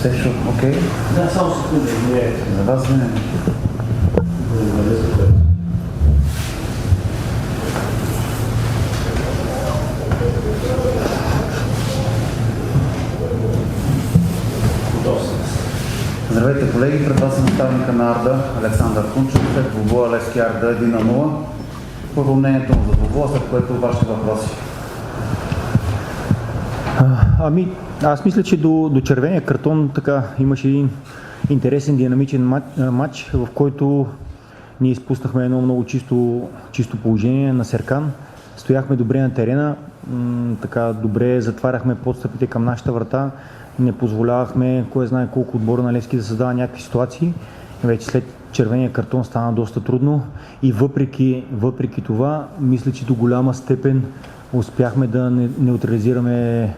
Сешо, окей. Да, само секунда, За вас не. Здравейте, колеги, пред вас е наставника на Арда Александър Тунчев, след двубоя Левски Арда 1-0. Първо мнението му за двубоя, след което вашите въпроси. Аз мисля, че до червения картон така имаше един интересен, динамичен матч, в който ние изпуснахме едно много чисто положение на Серкан. Стояхме добре на терена, така добре затваряхме подстъпите към нашата врата, не позволявахме кой знае колко отбора на Левски да създава някакви ситуации. Вече след червения картон стана доста трудно и въпреки това, мисля, че до голяма степен успяхме да неутрализираме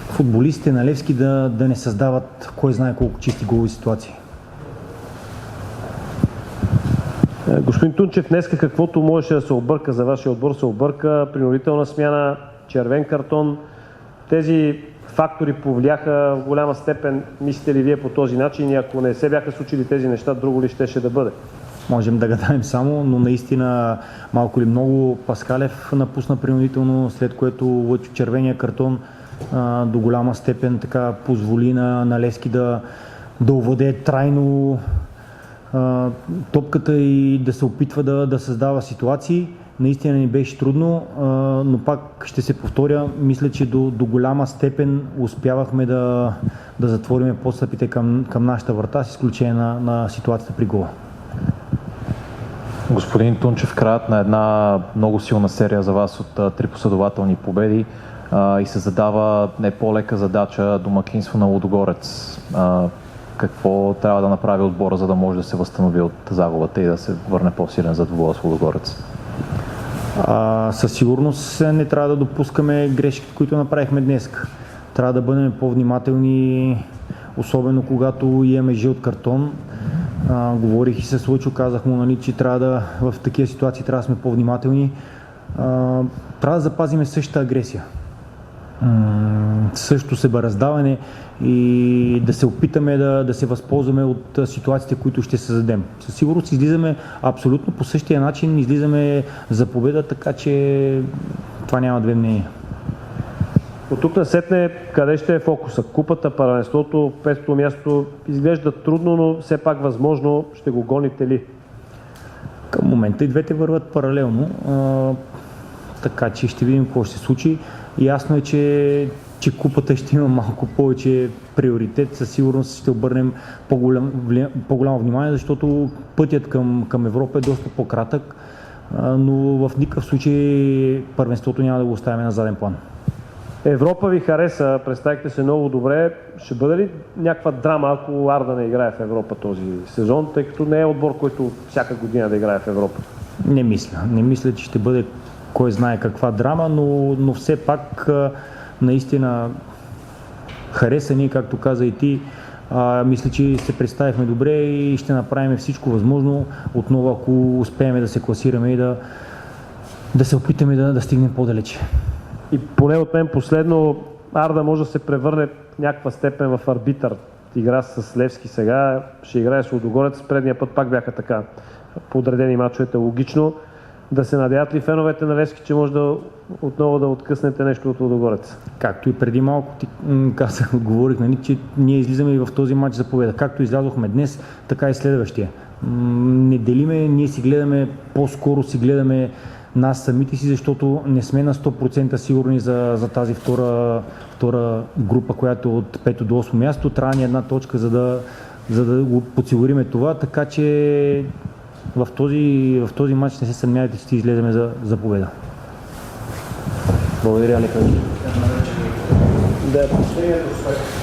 футболистите на Левски да не създават кой знае колко чисти голови ситуации. Господин Тунчев, днеска каквото можеше да се обърка за вашия отбор, се обърка, принудителна смяна, червен картон. Тези фактори повлияха в голяма степен, мислите ли вие по този начин, и ако не се бяха случили тези неща, друго ли щеше да бъде? Можем да гадаем само, но наистина малко или много Паскалев напусна принудително, след което Лъчо червения картон до голяма степен така позволи на Левски да овладее трайно топката и да се опитва да създава ситуации. Наистина ни беше трудно, но пак ще се повторя, мисля, че до голяма степен успявахме да затворим подстъпите към нашата врата, с изключение на ситуацията при гола. Господин Тунчев, краят на една много силна серия за вас от 3 последователни победи и се задава не по-лека задача домакинство на Лудогорец. Какво трябва да направи отбора, за да може да се възстанови от загубата и да се върне по-силен за двубоя с Лудогорец? Със сигурност не трябва да допускаме грешки, които направихме днес. Трябва да бъдем по-внимателни, особено когато имаме жълт картон. Говорих и с Лъчо, казах му, че в такива ситуации трябва да сме по-внимателни. Трябва да запазим същата агресия. Също себераздаване и да се опитаме да се възползваме от ситуациите, които ще създадем. Със сигурност излизаме абсолютно по същия начин, излизаме за победа, така че това няма две мнения. От тук насетне, къде ще е фокуса? Купата, първенството, 5-то място изглежда трудно, но все пак възможно. Ще го гоните ли? Към момента и двете върват паралелно, така че ще видим какво ще се случи. Ясно е, че купата ще има малко повече приоритет. Със сигурност ще обърнем по-голямо внимание, защото пътят към Европа е доста по-кратък, но в никакъв случай първенството няма да го оставим на заден план. Европа ви хареса, представихте се много добре. Ще бъде ли някаква драма, ако Арда не играе в Европа този сезон, тъй като не е отбор, който всяка година да играе в Европа? Не мисля, че ще бъде кой знае каква драма, но все пак наистина хареса ни, както каза и ти. Мисля, че се представихме добре и ще направим всичко възможно. Отново, ако успеем да се класираме и да се опитаме да стигнем по-далече. И поне от мен последно, Арда може да се превърне в някаква степен в арбитър. Игра с Левски сега, ще играе с Лудогорец. Предния път пак бяха така подредени мачовете логично. Да се надяват ли феновете на Левски, че може отново да откъснете нещо от Лудогорец? Както и преди малко ти говорих, че ние излизаме и в този матч за победа. Както излязохме днес, така и следващия. Не делиме, ние по-скоро си гледаме нас самите си, защото не сме на 100% сигурни за тази втора група, която е от 5 до 8 място. Трябва ни една точка, за да го подсигуриме това, така че в този матч не се съмнявайте, че ще излеземе за победа. Благодаря, Николай. Да, последният успех.